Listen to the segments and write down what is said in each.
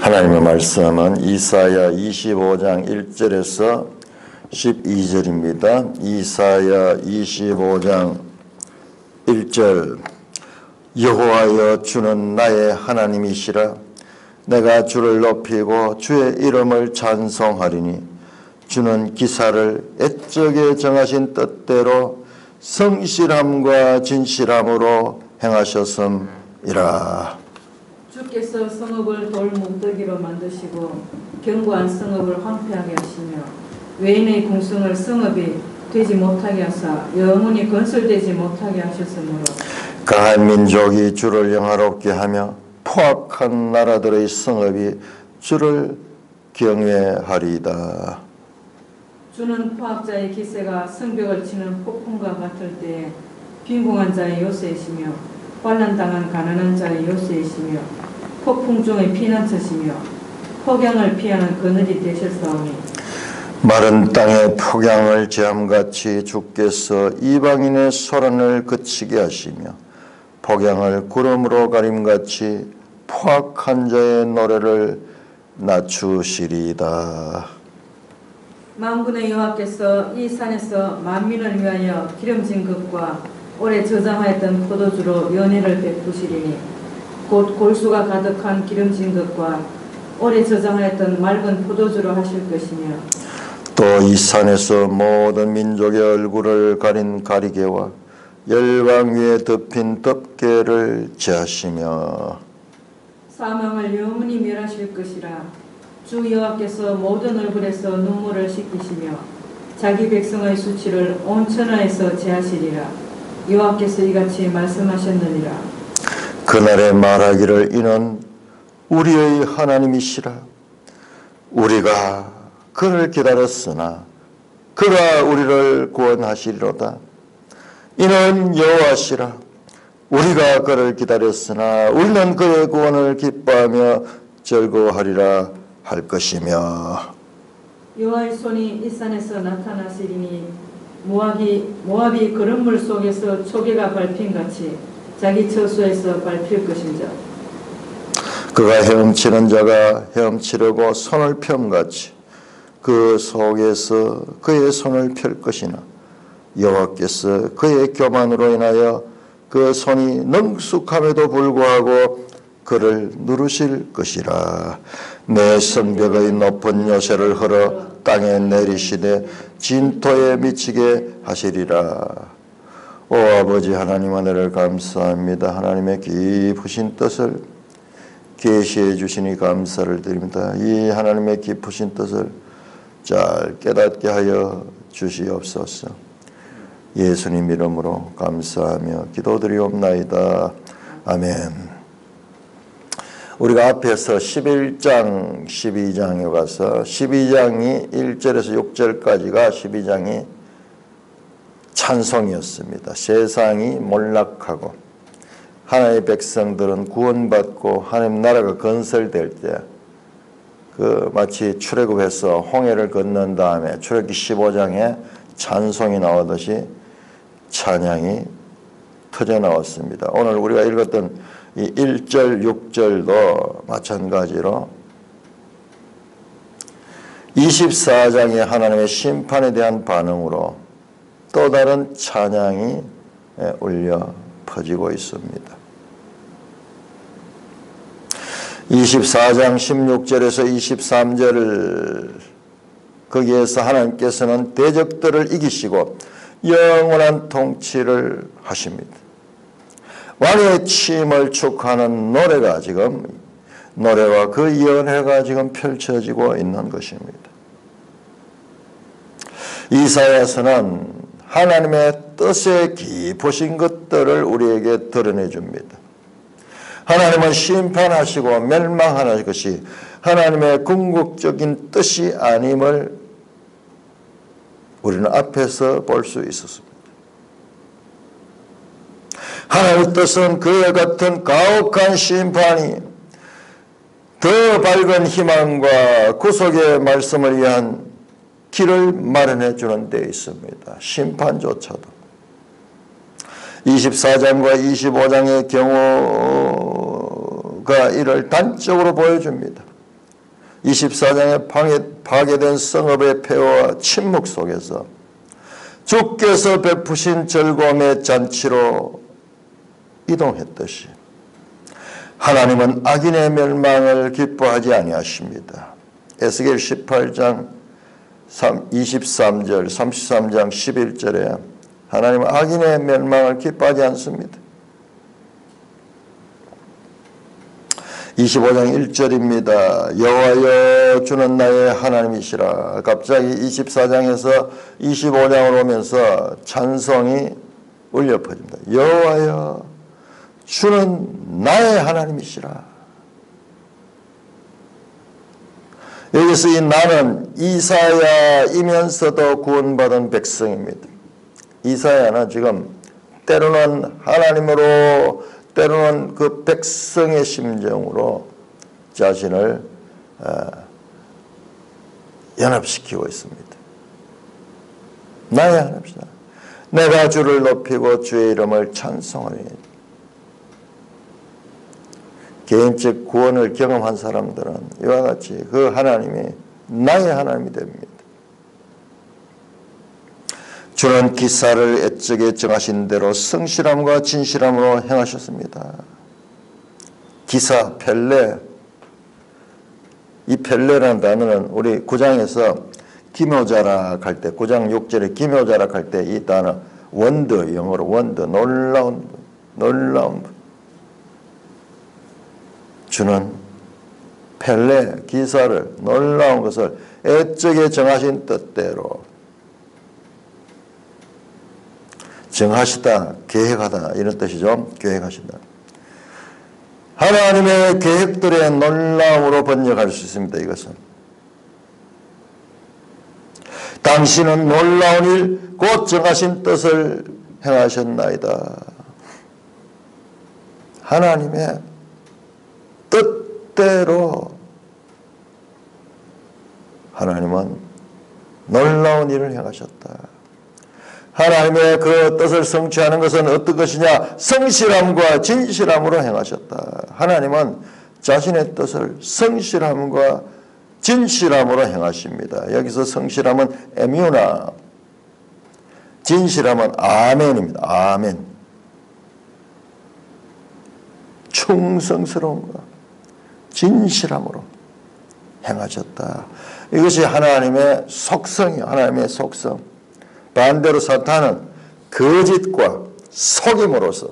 하나님의 말씀은 이사야 25장 1절에서 12절입니다. 이사야 25장 1절 여호와여 주는 나의 하나님이시라. 내가 주를 높이고 주의 이름을 찬송하리니 주는 기사를 애적에 정하신 뜻대로 성실함과 진실함으로 행하셨음이라. 주께서 성읍을 돌뭉더기로 만드시고 견고한 성읍을 황폐하게 하시며 외인의 궁성을 성읍이 되지 못하게 하사 영원히 건설되지 못하게 하셨으므로 강한 민족이 주를 영화롭게 하며 포악한 나라들의 성읍이 주를 경외하리이다. 주는 포악자의 기세가 성벽을 치는 폭풍과 같을 때에 빈궁한 자의 요새이시며 환난당한 가난한 자의 요새이시며 폭풍 중의 피난처시며 폭양을 피하는 그늘이 되셨사오니 마른 땅에 폭양을 재함같이 주께서 이방인의 소란을 그치게 하시며 폭양을 구름으로 가림같이 포악한 자의 노래를 낮추시리이다. 만군의 여호와께서 이 산에서 만민을 위하여 기름진 것과 오래 저장하였던 포도주로 연회를 베푸시리니 곧 골수가 가득한 기름진 것과 오래 저장하였던 맑은 포도주로 하실 것이며 또 이 산에서 모든 민족의 얼굴을 가린 가리개와 열방 위에 덮인 덮개를 제하시며 사망을 영원히 멸하실 것이라. 주 여호와께서 모든 얼굴에서 눈물을 씻기시며 자기 백성의 수치를 온 천하에서 제하시리라. 여호와께서 이같이 말씀하셨느니라. 그날에 말하기를 이는 우리의 하나님이시라. 우리가 그를 기다렸으나 그가 우리를 구원하시리로다. 이는 여호와시라. 우리가 그를 기다렸으나 우리는 그의 구원을 기뻐하며 즐거워하리라 할 것이며 여호와의 손이 이 산에서 나타나시리니 모압이 그런 속에서 초계가 밟힌같이 자기 처소에서 밟힐 것인자. 그가 헤엄치는 자가 헤엄치려고 손을 펴같이 그 속에서 그의 손을 펼 것이나 여호와께서 그의 교만으로 인하여 그 손이 능숙함에도 불구하고 그를 누르실 것이라. 내 성벽의 높은 요새를 흘러 땅에 내리시되 진토에 미치게 하시리라. 오 아버지 하나님 은혜를 감사합니다. 하나님의 깊으신 뜻을 계시해 주시니 감사를 드립니다. 이 하나님의 깊으신 뜻을 잘 깨닫게 하여 주시옵소서. 예수님 이름으로 감사하며 기도드리옵나이다. 아멘. 우리가 앞에서 11장, 12장에 가서 12장이 1절에서 6절까지가 12장이 찬송이었습니다. 세상이 몰락하고 하나님의 백성들은 구원받고 하나님 나라가 건설될 때 마치 출애굽해서 홍해를 건넌 다음에 출애굽기 15장에 찬송이 나오듯이 찬양이 터져 나왔습니다. 오늘 우리가 읽었던 이 1절, 6절도 마찬가지로 24장의 하나님의 심판에 대한 반응으로 또 다른 찬양이 울려 퍼지고 있습니다. 24장 16절에서 23절 거기에서 하나님께서는 대적들을 이기시고 영원한 통치를 하십니다. 왕의 취임을 축하하는 노래가 지금 노래와 그 연회가 지금 펼쳐지고 있는 것입니다. 이사야서는 하나님의 뜻에 깊으신 것들을 우리에게 드러내 줍니다. 하나님은 심판하시고 멸망하는 것이 하나님의 궁극적인 뜻이 아님을 우리는 앞에서 볼 수 있었습니다. 하나님의 뜻은 그와 같은 가혹한 심판이 더 밝은 희망과 구속의 말씀을 위한 길을 마련해 주는 데 있습니다. 심판조차도 24장과 25장의 경우가 이를 단적으로 보여줍니다. 24장에 파괴된 성읍의 폐허와 침묵 속에서 주께서 베푸신 즐거움의 잔치로 이동했듯이 하나님은 악인의 멸망을 기뻐하지 아니하십니다. 에스겔 18장 23절, 33장 11절에 하나님은 악인의 멸망을 기뻐하지 않습니다. 25장 1절입니다. 여호와여 주는 나의 하나님이시라. 갑자기 24장에서 25장으로 오면서 찬송이 울려 퍼집니다. 여호와여 주는 나의 하나님이시라. 여기서 이 나는 이사야이면서도 구원받은 백성입니다. 이사야는 지금 때로는 하나님으로 때로는 그 백성의 심정으로 자신을 연합시키고 있습니다. 나의 하나님이시다. 내가 주를 높이고 주의 이름을 찬송하리. 개인적 구원을 경험한 사람들은 이와 같이 그 하나님이 나의 하나님이 됩니다. 주는 기사를 애적에 정하신 대로 성실함과 진실함으로 행하셨습니다. 기사, 펠레. 이 펠레라는 단어는 우리 9장에서 기묘자락 할 때, 9장 6절에 기묘자락 할 때 이 단어 원더, 영어로 원더, 놀라운 분. 주는 펠레, 기사를, 놀라운 것을 애적에 정하신 뜻대로 정하시다, 계획하다 이런 뜻이죠. 계획하시다. 하나님의 계획들의 놀라움으로 번역할 수 있습니다. 이것은 당신은 놀라운 일, 곧 정하신 뜻을 행하셨나이다. 하나님의 뜻대로 하나님은 놀라운 일을 행하셨다. 하나님의 그 뜻을 성취하는 것은 어떤 것이냐? 성실함과 진실함으로 행하셨다. 하나님은 자신의 뜻을 성실함과 진실함으로 행하십니다. 여기서 성실함은 에뮤나, 진실함은 아멘입니다. 아멘. 충성스러움과 진실함으로 행하셨다. 이것이 하나님의 속성이에요. 하나님의 속성. 반대로 사탄은 거짓과 속임으로써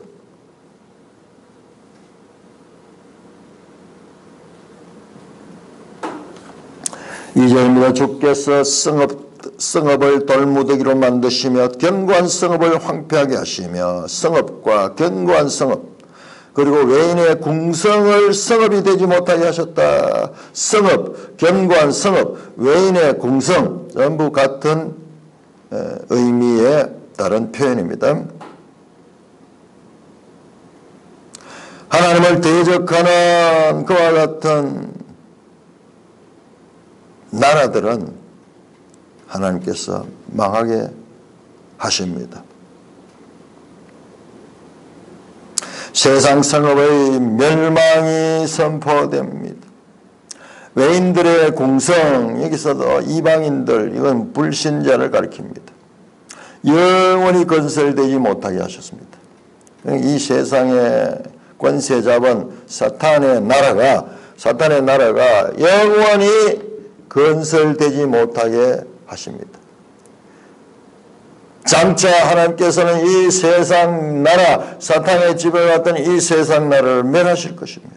이절입니다. 주께서 성읍을 돌무더기로 만드시며 견고한 성읍을 황폐하게 하시며 성읍과 견고한 성읍 그리고 외인의 궁성을 성읍이 되지 못하게 하셨다. 성읍, 견고한 성읍, 외인의 궁성 전부 같은 의미의 다른 표현입니다. 하나님을 대적하는 그와 같은 나라들은 하나님께서 망하게 하십니다. 세상 성읍의 멸망이 선포됩니다. 외인들의 궁성, 여기서도 이방인들, 이건 불신자를 가리킵니다. 영원히 건설되지 못하게 하셨습니다. 이 세상의 권세 잡은 사탄의 나라가 영원히 건설되지 못하게 하십니다. 장차 하나님께서는 이 세상 나라, 사탄의 지배받던 이 세상 나라를 멸하실 것입니다.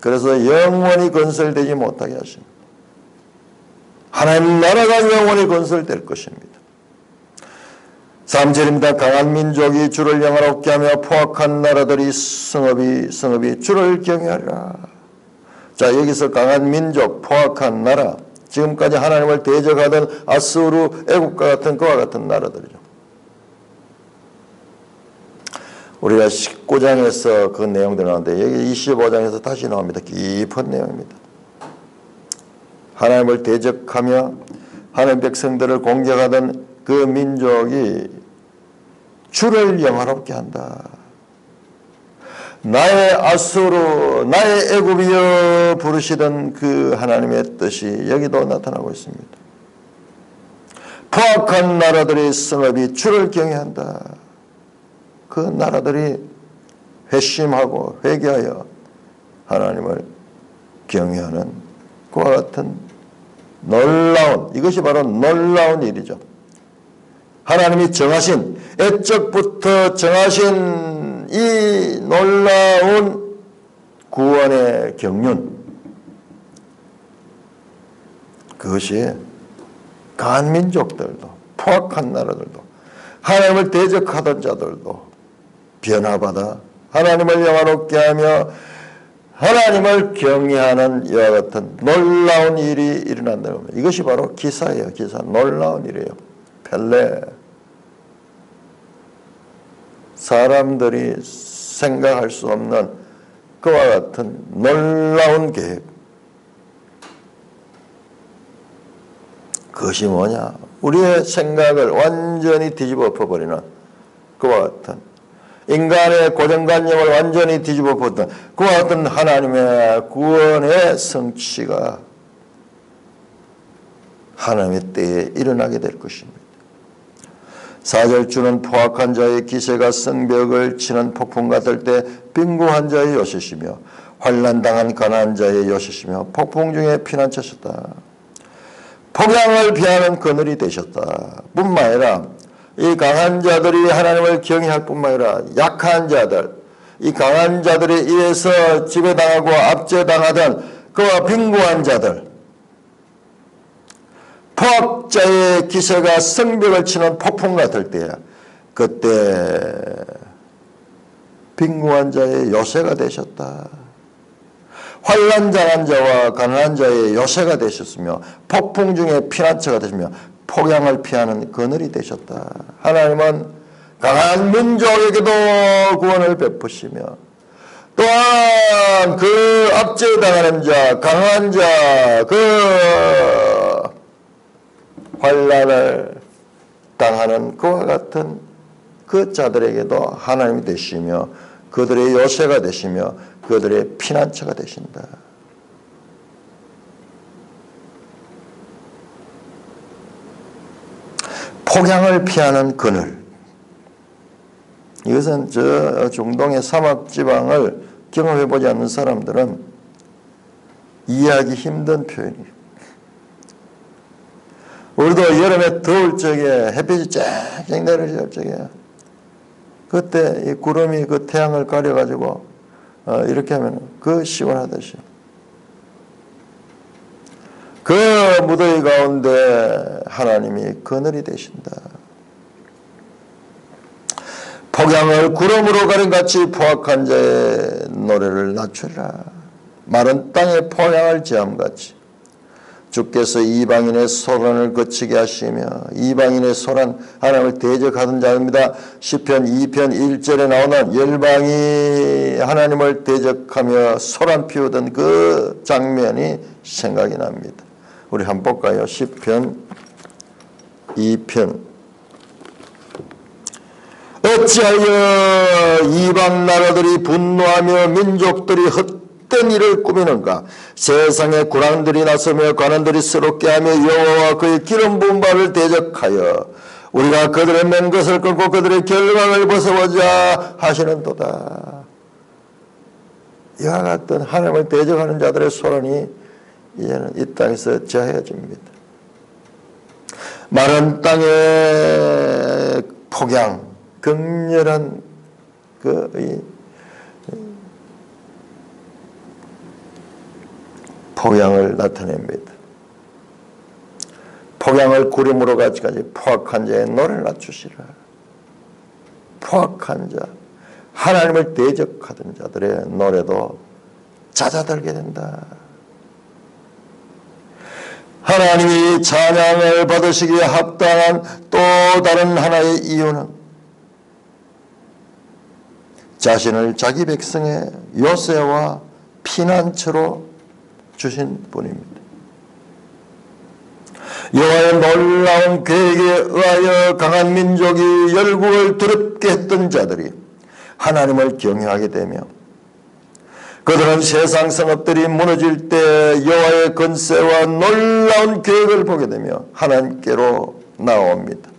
그래서 영원히 건설되지 못하게 하십니다. 하나님 나라가 영원히 건설될 것입니다. 3절입니다. 강한 민족이 주를 영화롭게 하며 포악한 나라들이 성읍이 주를 경외하리라. 자, 여기서 강한 민족, 포악한 나라, 지금까지 하나님을 대적하던 아수르, 애국과 같은 그와 같은 나라들이죠. 우리가 19장에서 그 내용들 나오는데 여기 25장에서 다시 나옵니다. 깊은 내용입니다. 하나님을 대적하며 하나님 백성들을 공격하던 그 민족이 주를 영화롭게 한다. 나의 아수르, 나의 애굽이여 부르시던 그 하나님의 뜻이 여기도 나타나고 있습니다. 포악한 나라들의 성읍이 주를 경외한다. 그 나라들이 회심하고 회개하여 하나님을 경외하는 그와 같은 놀라운, 이것이 바로 놀라운 일이죠. 하나님이 정하신, 애적부터 정하신 이 놀라운 구원의 경륜, 그것이 강한 민족들도, 포악한 나라들도, 하나님을 대적하던 자들도 변화받아 하나님을 영화롭게 하며 하나님을 경외하는 이와 같은 놀라운 일이 일어난다는 겁니다. 이것이 바로 기사예요. 기사. 놀라운 일이에요. 펠레. 사람들이 생각할 수 없는 그와 같은 놀라운 계획. 그것이 뭐냐? 우리의 생각을 완전히 뒤집어 엎어버리는 그와 같은 인간의 고정관념을 완전히 뒤집어 엎었던 그와 같은 하나님의 구원의 성취가 하나님의 때에 일어나게 될 것입니다. 4절 주는 포악한 자의 기세가 성벽을 치는 폭풍 같을 때 빈궁한 자의 요새시며 환난당한 가난한 자의 요새시며 폭풍 중에 피난처셨다. 폭양을 피하는 그늘이 되셨다. 뿐만 아니라 이 강한 자들이 하나님을 경외할 뿐만 아니라 약한 자들, 이 강한 자들에 의해서 지배당하고 압제당하던 그와 빈궁한 자들, 포악자의 기세가 성벽을 치는 폭풍 같을 때야 그때 빈궁한 자의 요새가 되셨다. 환난당한 자와 가난한 자의 요새가 되셨으며 폭풍 중에 피난처가 되시며 폭양을 피하는 그늘이 되셨다. 하나님은 강한 민족에게도 구원을 베푸시며 또한 그 압제당하는 자, 강한 자, 그 환난을 당하는 그와 같은 그 자들에게도 하나님이 되시며 그들의 요새가 되시며 그들의 피난처가 되신다. 폭양을 피하는 그늘. 이것은 저 중동의 사막지방을 경험해보지 않는 사람들은 이해하기 힘든 표현이에요. 우리도 여름에 더울 적에 햇빛이 쨍쨍 내려질 적에 그때 이 구름이 그 태양을 가려가지고 이렇게 하면 그 시원하듯이 그 무더위 가운데 하나님이 그늘이 되신다. 폭양을 구름으로 가린 같이 포악한 자의 노래를 낮추리라. 마른 땅에 폭양을 지함같이 주께서 이방인의 소란을 거치게 하시며 이방인의 소란 하나님을 대적하던 자입니다. 시편 2편 1절에 나오는 열방이 하나님을 대적하며 소란 피우던 그 장면이 생각이 납니다. 우리 한번 볼까요? 시편 2편. 어찌하여 이방 나라들이 분노하며 민족들이 헛된 일을 꾸미는가? 세상의 군왕들이 나서며 관원들이 새롭게 하며 여호와와 그의 기름 부은 바를 대적하여 우리가 그들의 맨 것을 끊고 그들의 결박을 벗어보자 하시는도다. 이와 같은 하나님을 대적하는 자들의 소란이 이제는 이 땅에서 제하여집니다. 마른 땅의 폭양, 극렬한 폭양을 나타냅니다. 폭양을 구름으로 가지까지 포악한 자의 노래를 낮추시라. 포악한 자, 하나님을 대적하던 자들의 노래도 잦아들게 된다. 하나님이 찬양을 받으시기에 합당한 또 다른 하나의 이유는 자신을 자기 백성의 요새와 피난처로 주신 분입니다. 여호와의 놀라운 계획에 의하여 강한 민족이 열국을 두렵게 했던 자들이 하나님을 경외하게 되며 그들은 세상 성읍들이 무너질 때 여호와의 권세와 놀라운 계획을 보게 되며 하나님께로 나옵니다.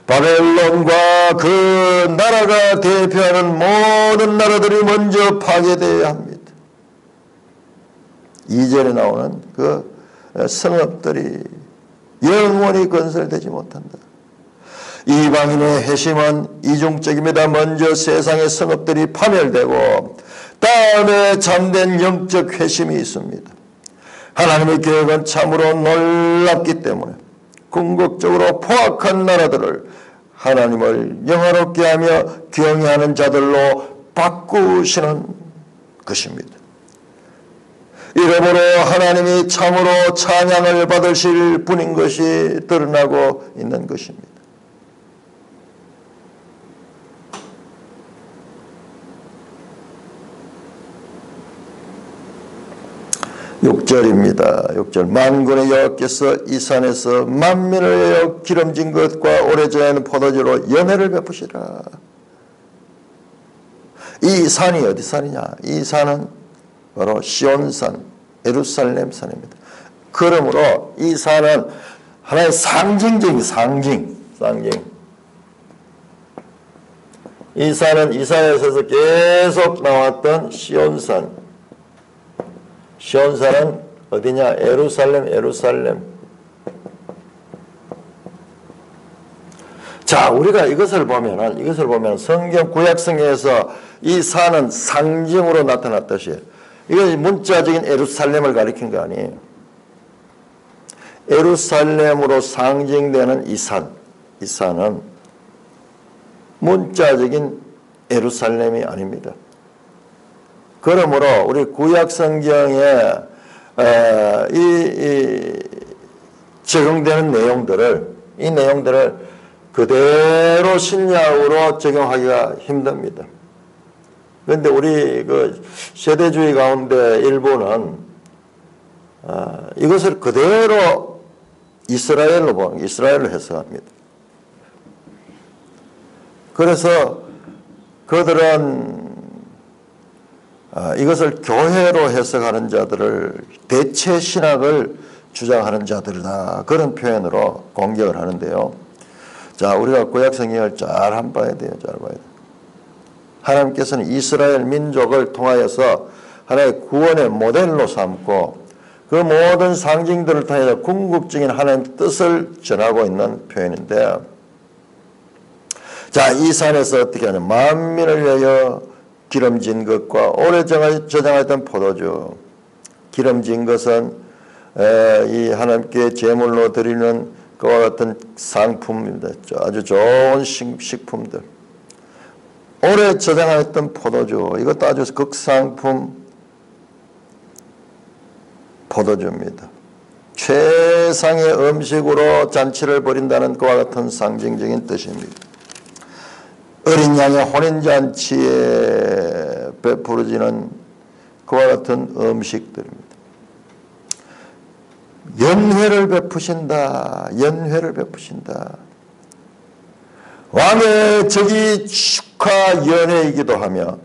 바벨론과 그 나라가 대표하는 모든 나라들이 먼저 파괴되어야 합니다. 2절에 나오는 그 성읍들이 영원히 건설되지 못한다. 이방인의 회심은 이중적입니다. 먼저 세상의 성읍들이 파멸되고 다음에 참된 영적 회심이 있습니다. 하나님의 계획은 참으로 놀랍기 때문에 궁극적으로 포악한 나라들을 하나님을 영화롭게 하며 경외하는 자들로 바꾸시는 것입니다. 이러므로 하나님이 참으로 찬양을 받으실 분인 것이 드러나고 있는 것입니다. 6절입니다. 6절 만군의 여호와께서 이 산에서 만민을 위하여 기름진 것과 오래 저하는 포도주로 연회를 베푸시라. 이 산이 어디 산이냐? 이 산은 바로 시온산, 예루살렘 산입니다. 그러므로 이 산은 하나의 상징적인 상징. 이 산은 이사야서에서 계속 나왔던 시온산. 시온산은 어디냐? 예루살렘. 자, 우리가 이것을 보면 성경 구약성경에서 이 산은 상징으로 나타났듯이 이건 문자적인 예루살렘을 가리킨 거 아니에요. 예루살렘으로 상징되는 이 산은 문자적인 예루살렘이 아닙니다. 그러므로 우리 구약 성경에 적용되는 이 내용들을 그대로 신약으로 적용하기가 힘듭니다. 그런데 우리 그 세대주의 가운데 일부는 이것을 그대로 이스라엘로 해석합니다. 그래서 그들은 이것을 교회로 해석하는 자들을 대체 신학을 주장하는 자들이다. 그런 표현으로 공격을 하는데요. 자, 우리가 구약 성경을 잘 봐야 돼요. 하나님께서는 이스라엘 민족을 통하여서 하나의 구원의 모델로 삼고 그 모든 상징들을 통해서 궁극적인 하나님의 뜻을 전하고 있는 표현인데, 자, 이 산에서 어떻게 하냐? 만민을 위하여 기름진 것과 오래 저장했던 포도주. 기름진 것은 이 하나님께 제물로 드리는 그와 같은 상품입니다. 아주 좋은 식품들. 오래 저장했던 포도주. 이것도 아주 극상품 포도주입니다. 최상의 음식으로 잔치를 벌인다는 그와 같은 상징적인 뜻입니다. 어린 양의 혼인잔치에 베풀어지는 그와 같은 음식들입니다. 연회를 베푸신다. 왕의 적이 축하 연회이기도 하며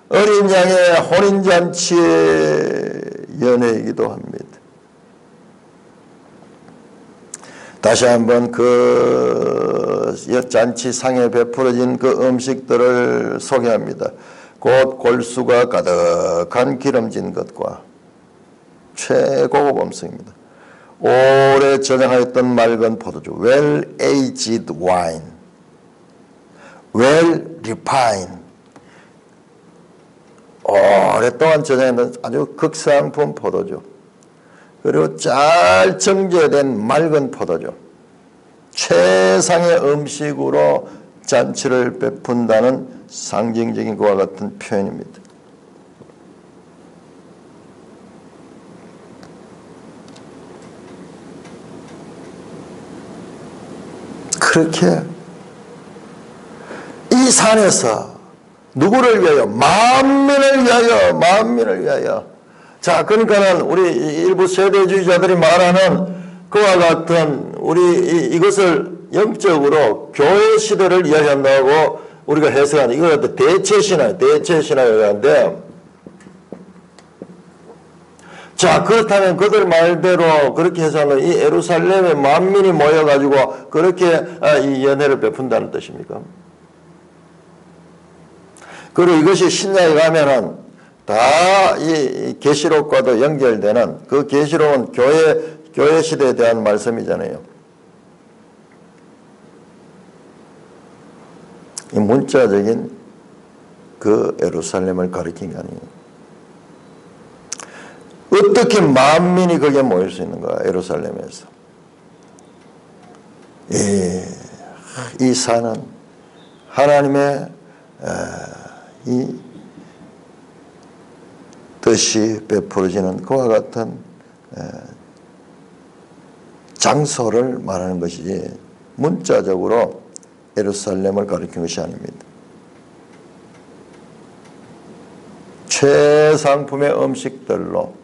어린 양의 혼인잔치의 연회이기도 합니다. 다시 한번 그 잔치상에 베풀어진 그 음식들을 소개합니다. 곧 골수가 가득한 기름진 것과 최고급 음식입니다. 오래 저장하였던 맑은 포도주, well-aged wine, well-refined, 오랫동안 저장했던 아주 극상품 포도주, 그리고 잘 정제된 맑은 포도주, 최상의 음식으로 잔치를 베푼다는 상징적인 것과 같은 표현입니다. 그렇게 이 산에서 누구를 위하여? 만민을 위하여. 자, 그러니까는 우리 일부 세대주의자들이 말하는 그와 같은 이것을 영적으로 교회 시대를 이야기한다고 우리가 해석하는 이걸 대체신학이라고 하는데, 자, 그렇다면 그들 말대로 그렇게 해서는 이 예루살렘에 만민이 모여가지고 그렇게 이 연회를 베푼다는 뜻입니까? 그리고 이것이 신약에 가면은 다 이 계시록과도 연결되는 그 계시록은 교회 시대에 대한 말씀이잖아요. 이 문자적인 그 예루살렘을 가리킨 게 아니에요. 어떻게 만민이 거기에 모일 수 있는 거야, 예루살렘에서. 이 산은 하나님의 이 뜻이 베풀어지는 그와 같은 장소를 말하는 것이지 문자적으로 예루살렘을 가리킨 것이 아닙니다. 최상품의 음식들로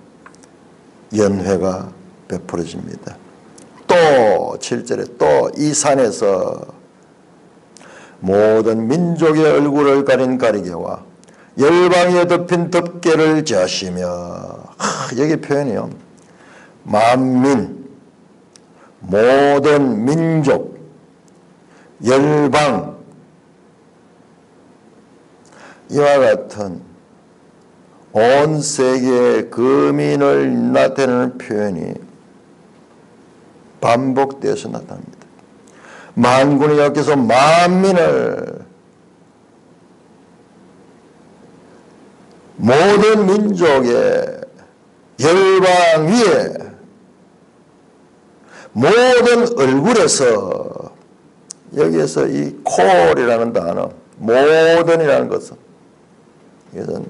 연회가 베풀어집니다. 또 7절에 또 이 산에서 모든 민족의 얼굴을 가린 가리개와 열방에 덮인 덮개를 제하시며, 여기 표현이요, 만민, 모든 민족, 열방, 이와 같은 온 세계의 거민을 나타내는 표현이 반복되어서 나타납니다. 만군의 여호와께서 만민을, 모든 민족의 열방 위에 모든 얼굴에서, 여기에서 이 콜이라는 단어, 모든이라는 것은 이것은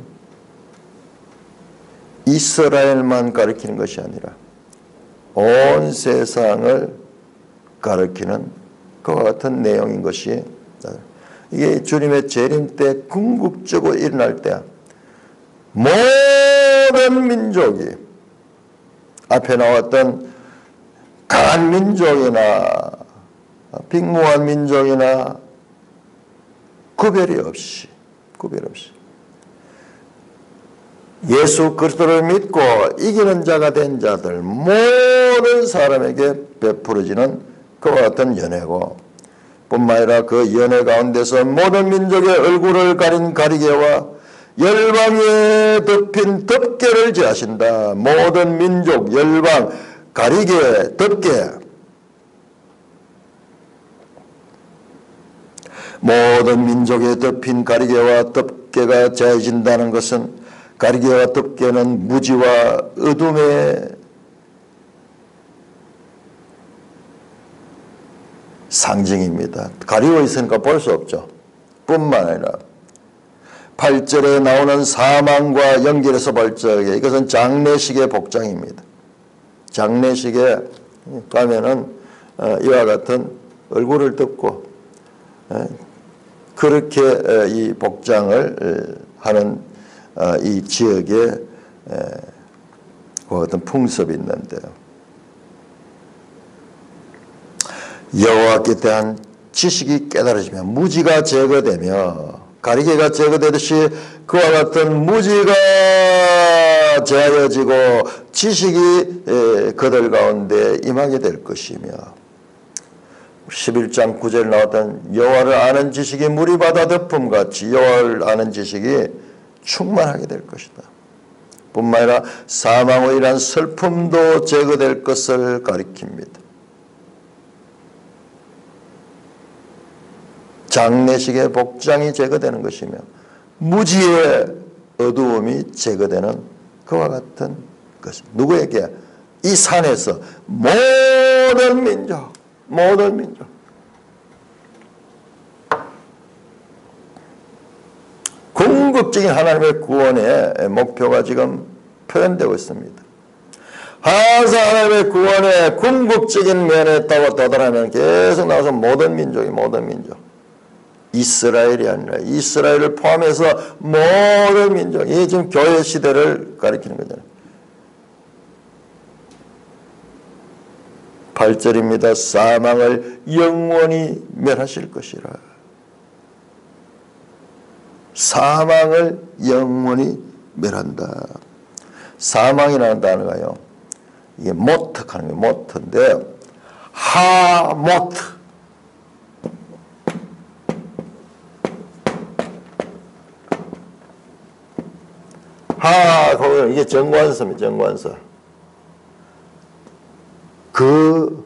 이스라엘만 가리키는 것이 아니라 온 세상을 가리키는 그와 같은 내용인 것이, 이게 주님의 재림 때 궁극적으로 일어날 때 모든 민족이, 앞에 나왔던 강한 민족이나 빅무한 민족이나 구별이 없이 예수 그리스도를 믿고 이기는 자가 된 자들 모든 사람에게 베풀어지는 그와 같은 연회고, 뿐만 아니라 그 연회 가운데서 모든 민족의 얼굴을 가린 가리개와 열방에 덮인 덮개를 제하신다. 모든 민족, 열방, 가리개, 덮개, 모든 민족에 덮인 가리개와 덮개가 제해진다는 것은, 가리개와 덮개는 무지와 어둠의 상징입니다. 가리고 있으니까 볼 수 없죠. 뿐만 아니라 8절에 나오는 사망과 연결해서 볼 적에 이것은 장례식의 복장입니다. 장례식에 가면은 이와 같은 얼굴을 덮고 그렇게 이 복장을 하는 이 지역에 그 어떤 풍습이 있는데요. 여호와께 대한 지식이 깨달아지며 무지가 제거되며, 가리개가 제거되듯이 그와 같은 무지가 제하여지고 지식이 그들 가운데 임하게 될 것이며, 11장 9절 나왔던 여호와를 아는 지식이 물이 바다 덮음같이 여호와를 아는 지식이 충만하게 될 것이다. 뿐만 아니라 사망의 이란 슬픔도 제거될 것을 가리킵니다. 장례식의 복장이 제거되는 것이며 무지의 어두움이 제거되는 그와 같은 것. 누구에게? 이 산에서 모든 민족, 궁극적인 하나님의 구원의 목표가 지금 표현되고 있습니다. 항상 하나님의 구원의 궁극적인 면에 도달하면 계속 나와서 모든 민족, 이스라엘이 아니라 이스라엘을 포함해서 모든 민족, 이게 지금 교회 시대를 가리키는 거잖아요. 8절입니다. 사망을 영원히 멸하실 것이라. 사망을 영원히 멸한다. 사망이라는 단어가요. 이게 모트 하는 게 모트인데 하모트. 거기 이게 정관서입니다. 정관서. 그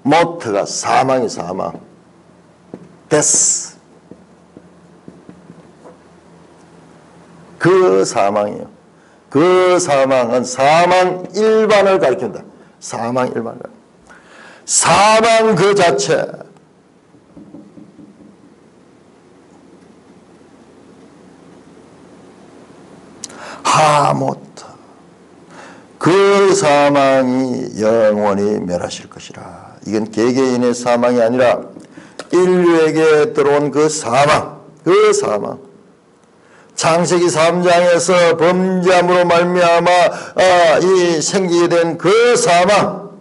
모트가 사망이 사망. 데스. 그 사망이요. 그 사망은 사망 일반을 가리킨다. 사망 일반을. 사망 그 자체. 하모트. 그 사망이 영원히 멸하실 것이라. 이건 개개인의 사망이 아니라 인류에게 들어온 그 사망. 그 사망. 창세기 3장에서 범죄함으로 말미암아 이 생기게 된 그 사망.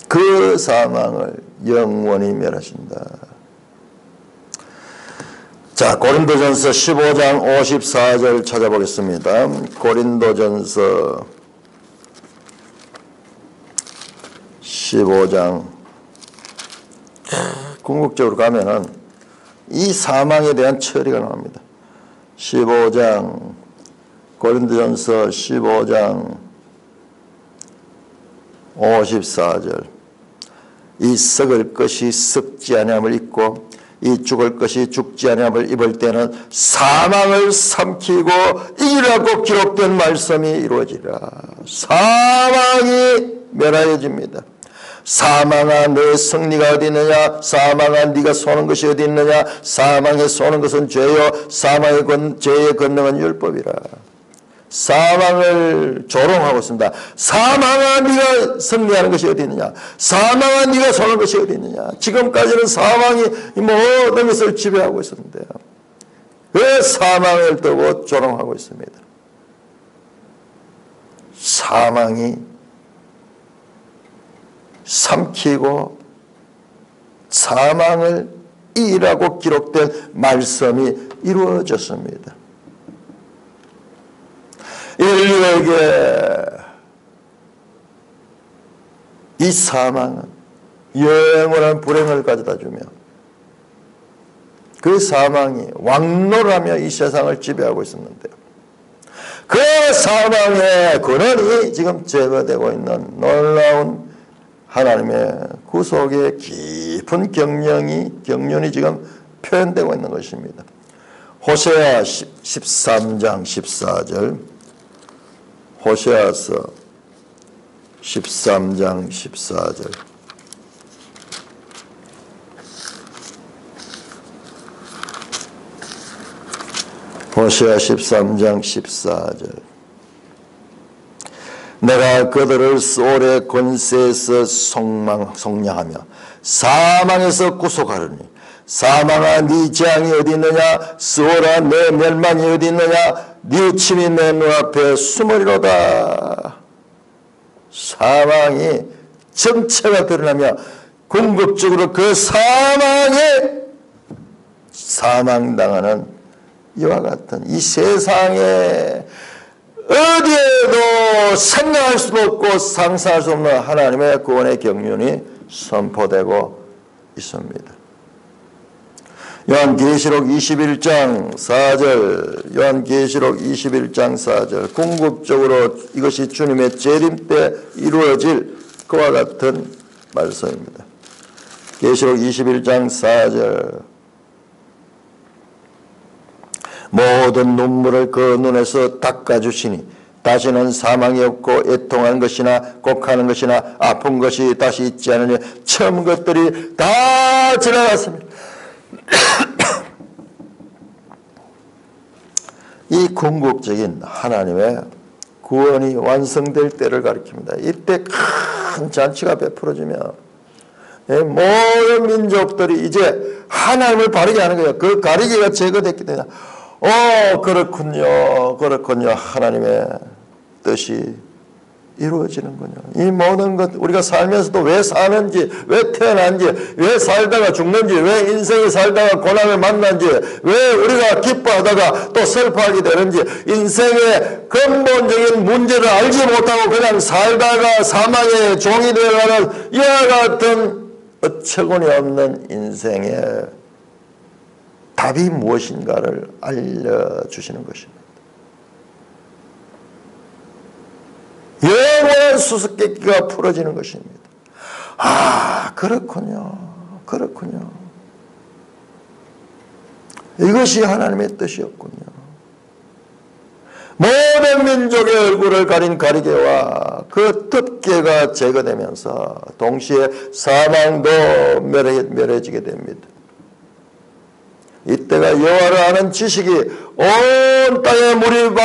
그 사망을 영원히 멸하신다. 자, 고린도전서 15장 54절 찾아보겠습니다. 고린도전서 15장. 궁극적으로 가면은 이 사망에 대한 처리가 나옵니다. 15장, 고린도전서 15장 54절. 이 썩을 것이 썩지 아니함을 입고 이 죽을 것이 죽지 아니함을 입을 때는 사망을 삼키고 이기라고 기록된 말씀이 이루어지라. 사망이 멸하여집니다. 사망아 내 승리가 어디 있느냐. 사망아 네가 쏘는 것이 어디 있느냐. 사망에 쏘는 것은 죄요 사망의 죄의 권능은 율법이라. 사망을 조롱하고 있습니다. 사망아 네가 승리하는 것이 어디 있느냐. 사망아 네가 쏘는 것이 어디 있느냐. 지금까지는 사망이 모든 것을 지배하고 있었는데요. 왜 사망을 두고 조롱하고 있습니다. 사망이 삼키고 사망을 이기라고 기록된 말씀이 이루어졌습니다. 인류에게 이 사망은 영원한 불행을 가져다주며 그 사망이 왕노라며 이 세상을 지배하고 있었는데요. 그 사망의 권한이 지금 제거되고 있는 놀라운 하나님의 구속의 깊은 경륜이 지금 표현되고 있는 것입니다. 호세아 13장 14절. 호세아서 13장 14절. 호세아 13장 14절. 내가 그들을 소울의 권세에서 속량하며 사망에서 구속하리니 사망아 네 재앙이 어디 있느냐. 소울아 내 멸망이 어디 있느냐. 네 침이 내 눈앞에 숨으리로다. 사망이 정체가 드러나며 궁극적으로 그 사망에 사망당하는 이와 같은 이 세상에 어디에도 생각할 수도 없고 상상할 수 없는 하나님의 구원의 경륜이 선포되고 있습니다. 요한계시록 21장 4절, 요한계시록 21장 4절. 궁극적으로 이것이 주님의 재림 때 이루어질 그와 같은 말씀입니다. 계시록 21장 4절. 모든 눈물을 그 눈에서 닦아주시니 다시는 사망이 없고 애통하는 것이나 곡하는 것이나 아픈 것이 다시 있지 않으니 처음 것들이 다 지나갔습니다. 이 궁극적인 하나님의 구원이 완성될 때를 가리킵니다. 이때 큰 잔치가 베풀어지며 모든 민족들이 이제 하나님을 바르게 하는 거예요. 그 가리개가 제거됐기 때문에 그렇군요. 그렇군요. 하나님의 뜻이 이루어지는군요. 이 모든 것, 우리가 살면서도 왜 사는지, 왜 태어난지, 왜 살다가 죽는지, 왜 인생에 살다가 고난을 만난지, 왜 우리가 기뻐하다가 또 슬퍼하게 되는지, 인생의 근본적인 문제를 알지 못하고 그냥 살다가 사망의 종이 되어가는 이와 같은 어처구니 없는 인생의 답이 무엇인가를 알려주시는 것입니다. 영원한 수수께끼가 풀어지는 것입니다. 아, 그렇군요. 그렇군요. 이것이 하나님의 뜻이었군요. 모든 민족의 얼굴을 가린 가리개와 그 덮개가 제거되면서 동시에 사망도 멸해지게 됩니다. 이때가 여호와를 아는 지식이 온 땅에 물이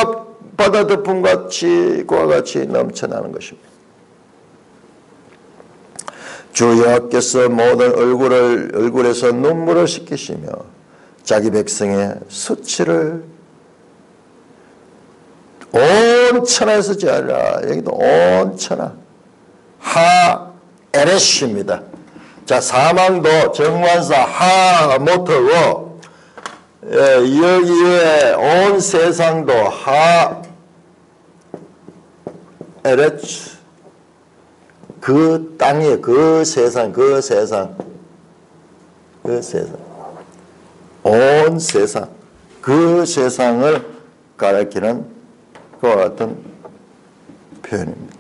바다 덮음같이 그와 같이 넘쳐나는 것입니다. 주 여호와께서 모든 얼굴에서 눈물을 씻기시며 자기 백성의 수치를 온 천하에서 제하라. 여기도 온 천하. 하에레시입니다. 자, 사망도 정관사 하 못하고 여기에 온 세상도 하에레치. 그 땅에 그 세상 온 세상 그 세상을 가리키는 그와 같은 표현입니다.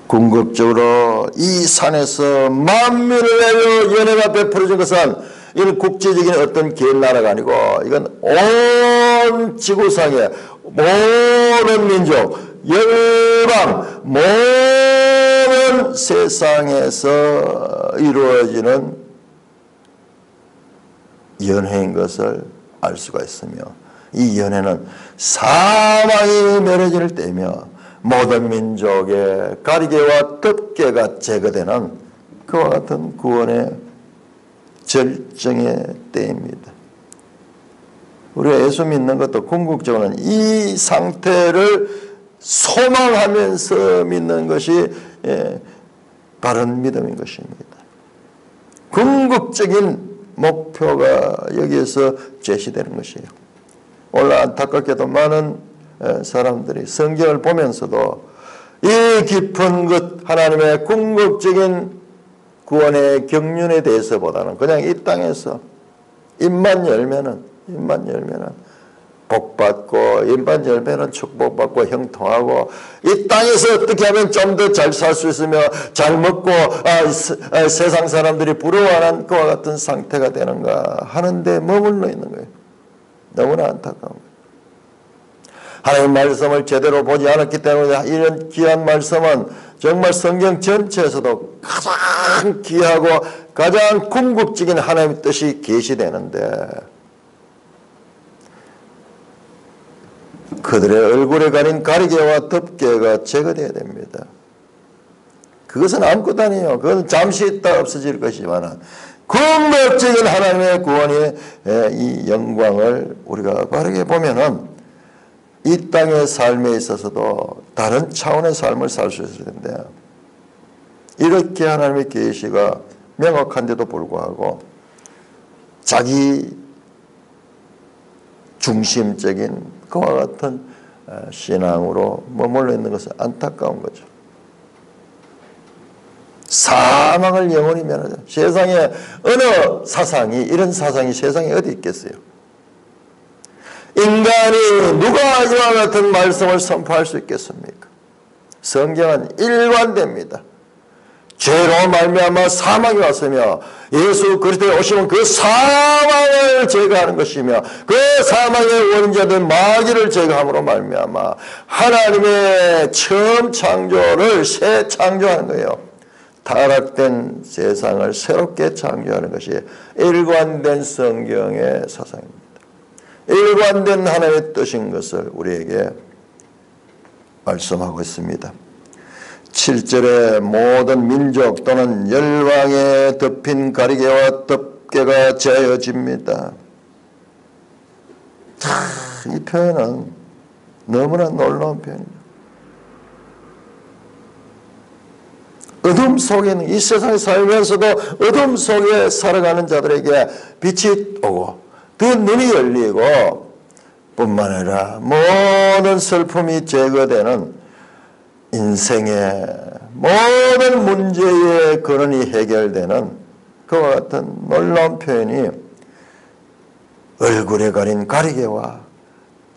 궁극적으로 이 산에서 만민을 위하여 연회가 베풀어진 것은 이건 국제적인 어떤 개인 나라가 아니고 이건 온 지구상의 모든 민족, 열방, 모든 세상에서 이루어지는 연회인 것을 알 수가 있으며 이 연회는 사망이 멸해질 때며 모든 민족의 가리개와 덮개가 제거되는 그와 같은 구원의 절정의 때입니다. 우리가 예수 믿는 것도 궁극적으로는 이 상태를 소망하면서 믿는 것이 바른 믿음인 것입니다. 궁극적인 목표가 여기에서 제시되는 것이에요. 오늘 안타깝게도 많은 사람들이 성경을 보면서도 이 깊은 것 하나님의 궁극적인 구원의 경륜에 대해서보다는 그냥 이 땅에서 입만 열면은 복받고 입만 열면은 축복받고 형통하고 이 땅에서 어떻게 하면 좀 더 잘 살 수 있으며 잘 먹고 세상 사람들이 부러워하는 그와 같은 상태가 되는가 하는데 머물러 있는 거예요. 너무나 안타까운 거예요. 하나님 말씀을 제대로 보지 않았기 때문에 이런 귀한 말씀은 정말 성경 전체에서도 가장 귀하고 가장 궁극적인 하나님의 뜻이 계시되는데 그들의 얼굴에 가린 가리개와 덮개가 제거되어야 됩니다. 그것은 아무것도 아니에요. 그것은 잠시 있다 없어질 것이지만 궁극적인 하나님의 구원의 이 영광을 우리가 바르게 보면은 이 땅의 삶에 있어서도 다른 차원의 삶을 살 수 있을 텐데 이렇게 하나님의 계시가 명확한데도 불구하고 자기 중심적인 그와 같은 신앙으로 머물러 있는 것은 안타까운 거죠. 사망을 영원히 면하자. 세상에 어느 사상이 이런 사상이 세상에 어디 있겠어요? 인간이 누가 이와 같은 말씀을 선포할 수 있겠습니까? 성경은 일관됩니다. 죄로 말미암아 사망이 왔으며 예수 그리스도에 오시면 그 사망을 제거하는 것이며 그 사망의 원인자된 마귀를 제거함으로 말미암아 하나님의 처음 창조를 새 창조하는 거예요. 타락된 세상을 새롭게 창조하는 것이 일관된 성경의 사상입니다. 일관된 하나님의 뜻인 것을 우리에게 말씀하고 있습니다. 7절에 모든 민족 또는 열방에 덮인 가리개와 덮개가 제어집니다. 이 표현은 너무나 놀라운 표현이죠. 어둠 속에는 이 세상에 살면서도 어둠 속에 살아가는 자들에게 빛이 오고 그 눈이 열리고 뿐만 아니라 모든 슬픔이 제거되는 인생의 모든 문제의 근원이 해결되는 그와 같은 놀라운 표현이 얼굴에 가린 가리개와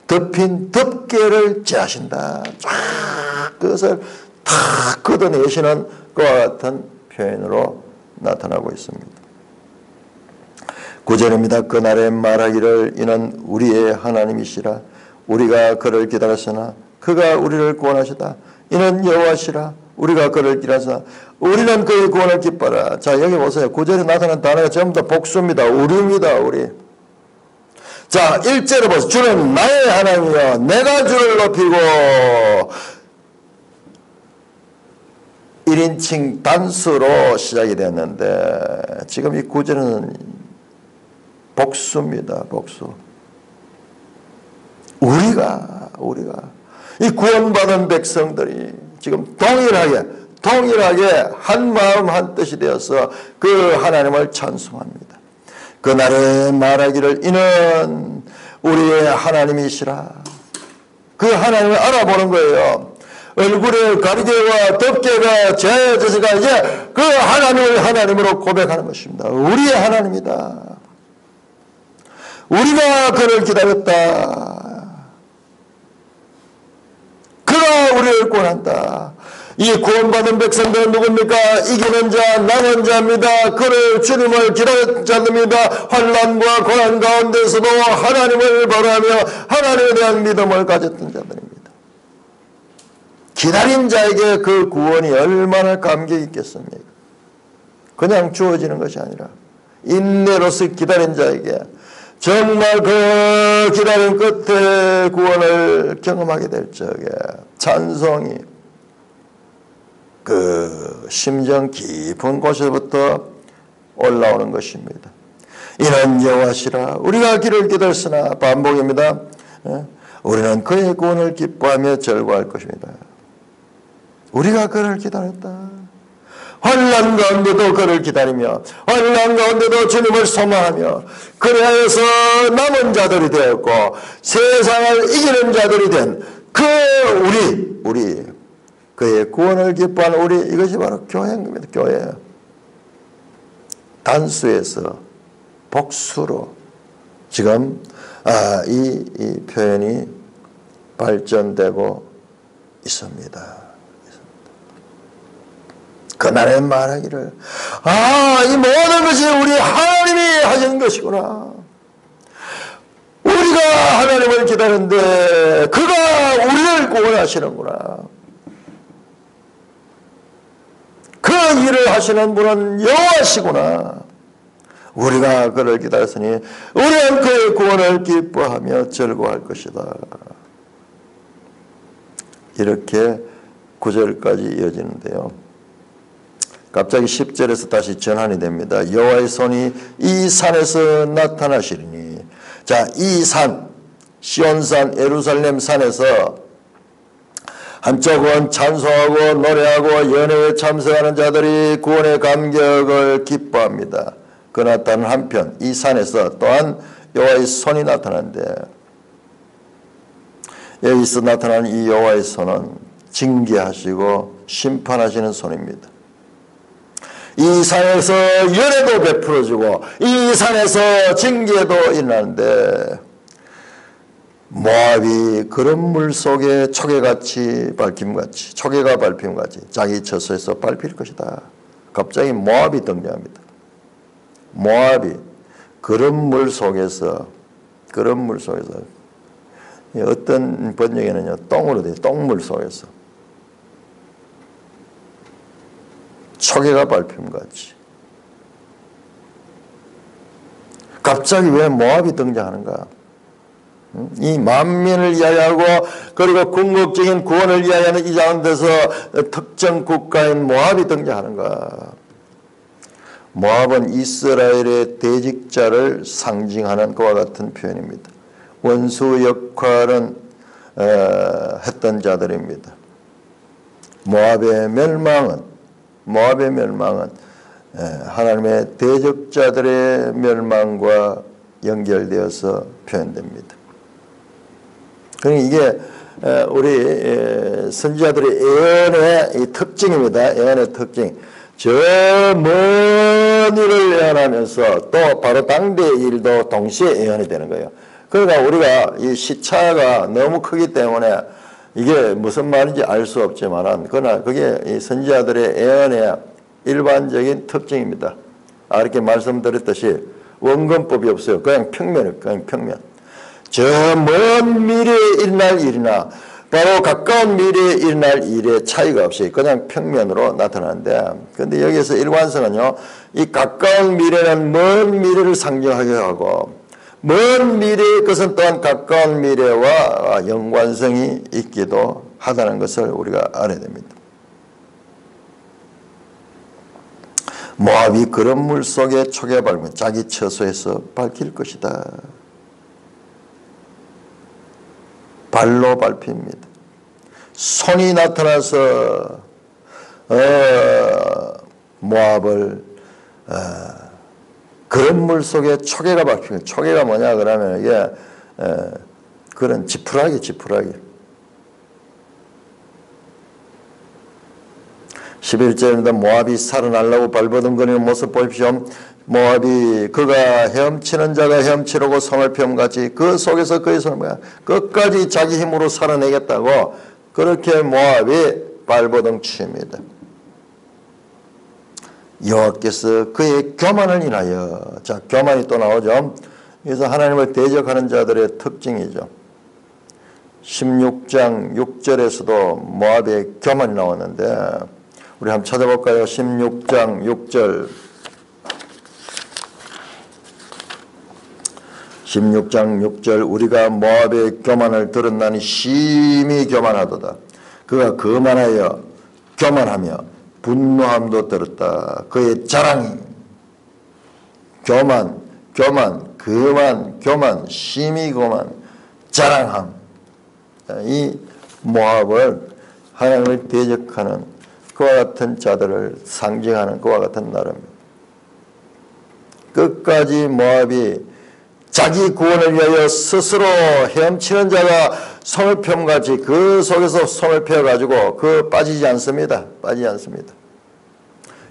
덮인 덮개를 제하신다. 쫙 그것을 탁 걷어내시는 그와 같은 표현으로 나타나고 있습니다. 9절입니다. 그날에 말하기를 이는 우리의 하나님이시라. 우리가 그를 기다렸으나 그가 우리를 구원하시다. 이는 여호와시라. 우리가 그를 기다렸으나 우리는 그의 구원을 기뻐라. 자, 여기 보세요. 9절에 나타난 단어가 전부 다 복수입니다. 우리입니다. 우리. 자, 1절에 보세요. 주는 나의 하나님이여 내가 주를 높이고 1인칭 단수로 시작이 됐는데 지금 이 9절은 복수입니다. 복수. 우리가 이 구원받은 백성들이 지금 동일하게 한 마음 한 뜻이 되어서 그 하나님을 찬송합니다. 그날에 말하기를 이는 우리의 하나님이시라. 그 하나님을 알아보는 거예요. 얼굴에 가리개와 덮개가 제해져서가 이제 그 하나님을 하나님으로 고백하는 것입니다. 우리의 하나님이다. 우리가 그를 기다렸다. 그가 우리를 구원한다. 이 구원받은 백성들은 누굽니까? 이기는 자, 남은 자입니다. 그를 주님을 기다린 자들입니다. 환난과 고난 가운데서도 하나님을 바라며 하나님에 대한 믿음을 가졌던 자들입니다. 기다린 자에게 그 구원이 얼마나 감격이 있겠습니까? 그냥 주어지는 것이 아니라 인내로서 기다린 자에게 정말 그 기다림 끝에 구원을 경험하게 될 적에 찬송이 그 심정 깊은 곳에서부터 올라오는 것입니다. 이는 여호와시라. 우리가 그를 기다렸으나 반복입니다. 우리는 그의 구원을 기뻐하며 절거할 것입니다. 우리가 그를 기다렸다. 환난 가운데도 그를 기다리며 환난 가운데도 주님을 소망하며 그래서 남은 자들이 되었고 세상을 이기는 자들이 된 그 우리 그의 구원을 기뻐하는 우리, 이것이 바로 교회인 겁니다. 교회. 단수에서 복수로 지금 이 표현이 발전되고 있습니다. 그날에 말하기를 이 모든 것이 우리 하나님이 하신 것이구나. 우리가 하나님을 기다리는데 그가 우리를 구원하시는구나. 그 일을 하시는 분은 여호와시구나. 우리가 그를 기다렸으니 우리는 그의 구원을 기뻐하며 즐거워할 것이다. 이렇게 9절까지 이어지는데요. 갑자기 10절에서 다시 전환이 됩니다. 여호와의 손이 이 산에서 나타나시리니. 자, 이 산, 시온산, 예루살렘 산에서 한쪽은 찬송하고 노래하고 연회에 참석하는 자들이 구원의 감격을 기뻐합니다. 그러나 다른 한편 이 산에서 또한 여호와의 손이 나타나는데 여기서 나타나는 이 여호와의 손은 징계하시고 심판하시는 손입니다. 이 산에서 연회도 베풀어주고 이 산에서 징계도 일어나는데 모압이 그런 물 속에 초계같이 밟힘같이 초계가 밟힘같이 자기 처소에서 밟힐 것이다. 갑자기 모압이 등장합니다. 모압이 그런 물 속에서 어떤 번역에는요 똥으로 돼요. 똥물 속에서 초계가 밟힘같이. 갑자기 왜 모압이 등장하는가? 이 만민을 이야기하고 그리고 궁극적인 구원을 이야기하는 이 가운데서 특정 국가인 모압이 등장하는가? 모압은 이스라엘의 대직자를 상징하는 그와 같은 표현입니다. 원수 역할은 했던 자들입니다. 모압의 멸망은 하나님의 대적자들의 멸망과 연결되어서 표현됩니다. 그러니까 이게 우리 선지자들의 예언의 이 특징입니다. 예언의 특징. 저 먼 일을 예언하면서 또 바로 당대의 일도 동시에 예언이 되는 거예요. 그러니까 우리가 이 시차가 너무 크기 때문에 이게 무슨 말인지 알 수 없지만은 그러나 그게 이 선지자들의 예언의 일반적인 특징입니다. 이렇게 말씀드렸듯이 원근법이 없어요. 그냥 평면이에요. 그냥 평면. 저 먼 미래에 일어날 일이나 바로 가까운 미래에 일어날 일의 차이가 없이 그냥 평면으로 나타나는데, 근데 여기에서 일관성은요, 이 가까운 미래는 먼 미래를 상징하게 하고 먼 미래의 것은 또한 가까운 미래와 연관성이 있기도 하다는 것을 우리가 알아야 됩니다. 모압이 그런 물 속에 초게 밟으면 자기 처소에서 밝힐 것이다. 발로 밟힙니다. 손이 나타나서 모압을 그런 물 속에 초계가 박힙니다. 초계가 뭐냐 그러면 이게 그런 지푸라기 11절입니다. 모압이 살아나려고 발버둥거리는 모습 보십시오. 모압이 그가 헤엄치는 자가 헤엄치려고 손을 펴음같이 그 속에서 그의 손을 뭐야 끝까지 자기 힘으로 살아내겠다고 그렇게 모압이 발버둥 칩니다. 여호와께서 그의 교만을 인하여, 자 교만이 또 나오죠. 그래서 하나님을 대적하는 자들의 특징이죠. 16장 6절에서도 모압의 교만이 나오는데 우리 한번 찾아볼까요? 16장 6절 16장 6절 우리가 모압의 교만을 들었나니 심히 교만하도다. 그가 거만하여 교만하며 분노함도 들었다. 그의 자랑이 교만, 심히 교만, 자랑함. 이 모압을 하나님을 대적하는 그와 같은 자들을 상징하는 그와 같은 나라입니다. 끝까지 모압이 자기 구원을 위하여 스스로 헤엄치는 자가 손을 펴같이 그 속에서 손을 펴가지고 그 빠지지 않습니다.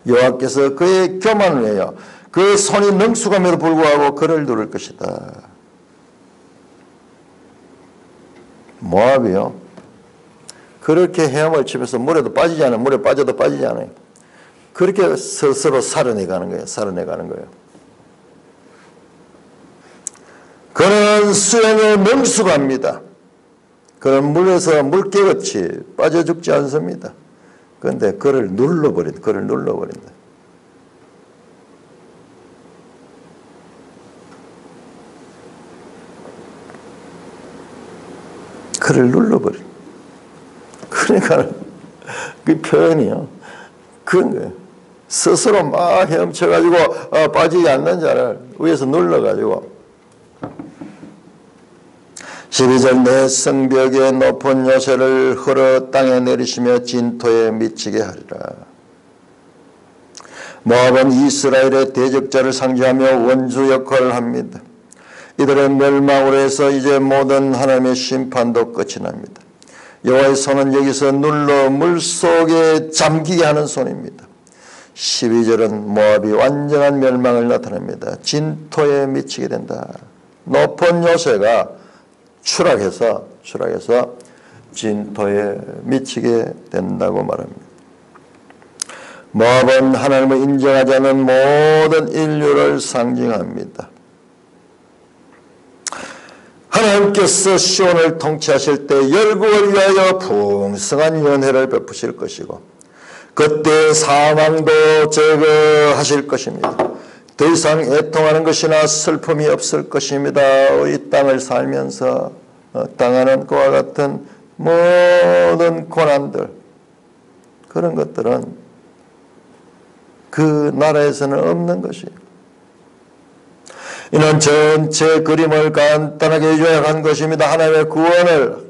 여호와께서 그의 교만을 위하여 그 손이 능숙함에도 불구하고 그를 누를 것이다. 모압이요. 그렇게 헤엄을 치면서 물에도 빠지지 않아요. 물에 빠져도 빠지지 않아요. 그렇게 스스로 살아내가는 거예요. 그는 수영에 능숙합니다. 그는 물에서 물개같이 빠져 죽지 않습니다. 그런데 그를 눌러버린다. 그를 눌러버린다. 그러니까 그 표현이요. 그런 거예요. 스스로 막 헤엄쳐가지고 빠지지 않는 자를 위에서 눌러가지고 12절 내 성벽의 높은 요새를 흘러 땅에 내리시며 진토에 미치게 하리라. 모압은 이스라엘의 대적자를 상징하며 원수 역할을 합니다. 이들의 멸망으로 해서 이제 모든 하나님의 심판도 끝이 납니다. 여호와의 손은 여기서 눌러 물속에 잠기게 하는 손입니다. 12절은 모압이 완전한 멸망을 나타냅니다. 진토에 미치게 된다. 높은 요새가 추락해서 진토에 미치게 된다고 말합니다. 모압은 하나님을 인정하지 않는 모든 인류를 상징합니다. 하나님께서 시온을 통치하실 때 열국을 위하여 풍성한 연회를 베푸실 것이고 그때 사망도 제거하실 것입니다. 더 이상 애통하는 것이나 슬픔이 없을 것입니다. 이 땅을 살면서 당하는 그와 같은 모든 고난들, 그런 것들은 그 나라에서는 없는 것이에요. 이는 전체 그림을 간단하게 요약한 것입니다. 하나님의 구원을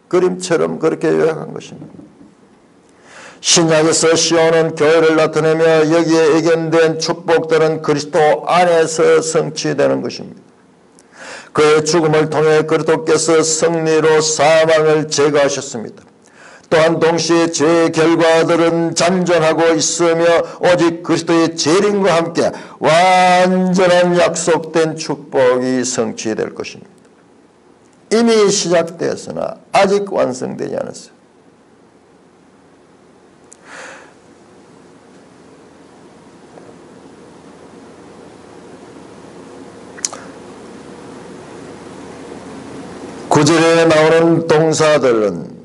그림처럼 그렇게 요약한 것입니다. 신약에서 시온은 교회를 나타내며 여기에 예견된 축복들은 그리스도 안에서 성취되는 것입니다. 그의 죽음을 통해 그리스도께서 승리로 사망을 제거하셨습니다. 또한 동시에 죄의 결과들은 잔존하고 있으며 오직 그리스도의 재림과 함께 완전한 약속된 축복이 성취될 것입니다. 이미 시작되었으나 아직 완성되지 않았어요. 구절에 나오는 동사들은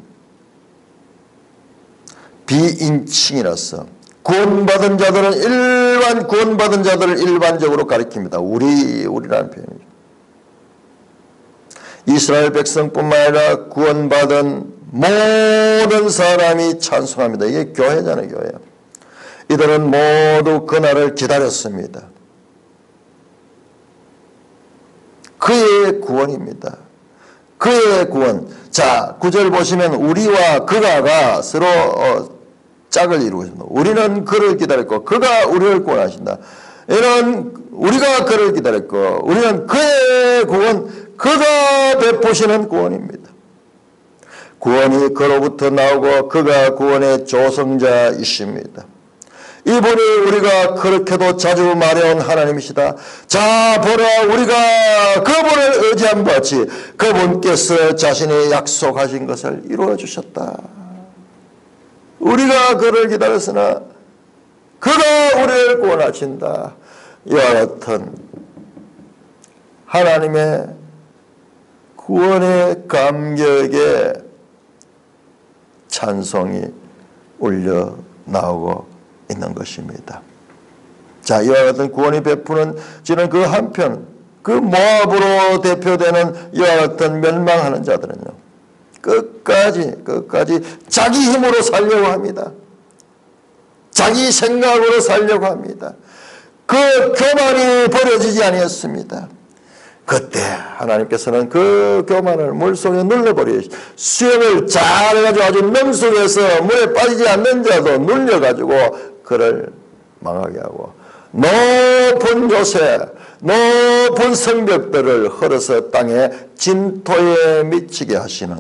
비인칭이라서 구원받은 자들을 일반적으로 가리킵니다. 우리라는 표현이죠. 이스라엘 백성뿐만 아니라 구원받은 모든 사람이 찬송합니다. 이게 교회잖아요, 교회. 이들은 모두 그날을 기다렸습니다. 그의 구원입니다. 그의 구원. 자, 9절 보시면 우리와 그가가 서로 짝을 이루고 있습니다. 우리는 그를 기다렸고 그가 우리를 구원하신다. 이는 우리가 그를 기다렸고 우리는 그의 구원, 그가 베푸시는 구원입니다. 구원이 그로부터 나오고 그가 구원의 조성자이십니다. 이분이 우리가 그렇게도 자주 말해온 하나님이시다. 자, 보라, 우리가 그분을 의지한 바 같이 그분께서 자신이 약속하신 것을 이루어 주셨다. 우리가 그를 기다렸으나 그가 우리를 구원하신다. 이와 같은 하나님의 구원의 감격에 찬송이 울려 나오고 있는 것입니다. 자, 이와 같은 구원이 베푸는 지는 그 한편, 그 모압으로 대표되는 이와 같은 멸망하는 자들은요, 끝까지 자기 힘으로 살려고 합니다. 자기 생각으로 살려고 합니다. 그 교만이 버려지지 아니었습니다. 그때 하나님께서는 그 교만을 물속에 눌러버리시고 수영을 잘해가지고 아주 능숙해서 물에 빠지지 않는 자도 눌려가지고 그를 망하게 하고 높은 요새, 높은 성벽들을 헐어서 땅에 진토에 미치게 하시는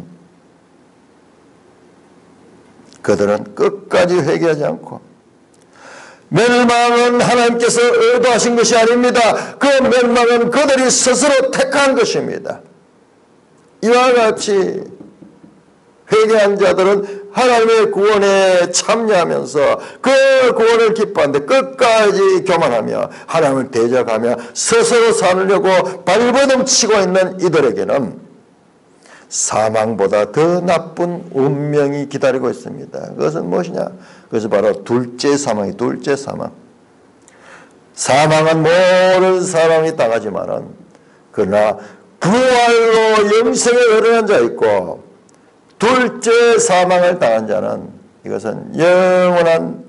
그들은 끝까지 회개하지 않고 멸망은 하나님께서 의도하신 것이 아닙니다. 그 멸망은 그들이 스스로 택한 것입니다. 이와 같이 회개한 자들은 하나님의 구원에 참여하면서 그 구원을 기뻐하는데 끝까지 교만하며 하나님을 대적하며 스스로 살려고 발버둥치고 있는 이들에게는 사망보다 더 나쁜 운명이 기다리고 있습니다. 그것은 무엇이냐? 그것은 바로 둘째 사망이 둘째 사망. 사망은 모든 사람이 당하지만은 그러나 부활로 영생에 이르는 자 있고 둘째 사망을 당한 자는 이것은 영원한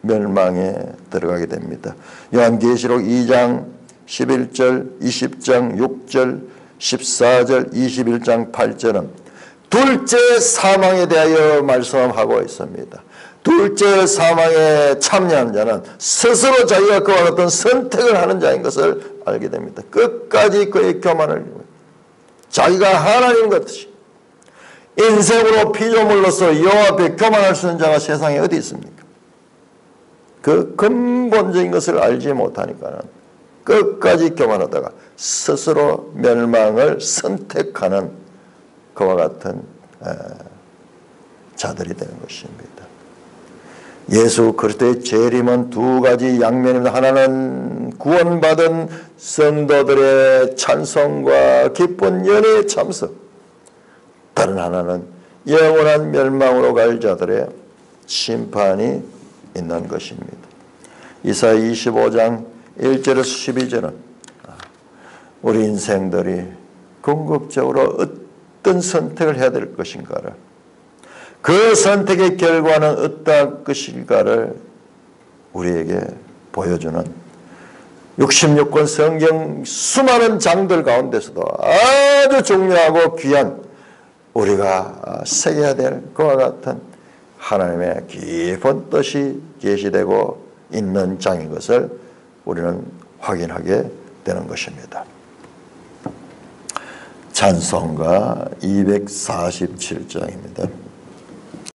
멸망에 들어가게 됩니다. 요한계시록 2장 11절, 20장 6절, 14절, 21장 8절은 둘째 사망에 대하여 말씀하고 있습니다. 둘째 사망에 참여한 자는 스스로 자기가 그와 같은 선택을 하는 자인 것을 알게 됩니다. 끝까지 그의 교만을 자기가 하나님 같이 인생으로 피조물로서 여호와 앞에 교만할 수 있는 자가 세상에 어디 있습니까? 그 근본적인 것을 알지 못하니까는 끝까지 교만하다가 스스로 멸망을 선택하는 그와 같은 자들이 되는 것입니다. 예수 그리스도의 재림은 두 가지 양면입니다. 하나는 구원받은 성도들의 찬송과 기쁜 연회의 참석, 다른 하나는 영원한 멸망으로 갈 자들의 심판이 있는 것입니다. 이사야 25장 1절에서 12절은 우리 인생들이 궁극적으로 어떤 선택을 해야 될 것인가를, 그 선택의 결과는 어떠할 것인가를 우리에게 보여주는 66권 성경 수많은 장들 가운데서도 아주 중요하고 귀한 우리가 새겨야 될 그와 같은 하나님의 깊은 뜻이 계시되고 있는 장인 것을 우리는 확인하게 되는 것입니다. 찬송가 247장입니다.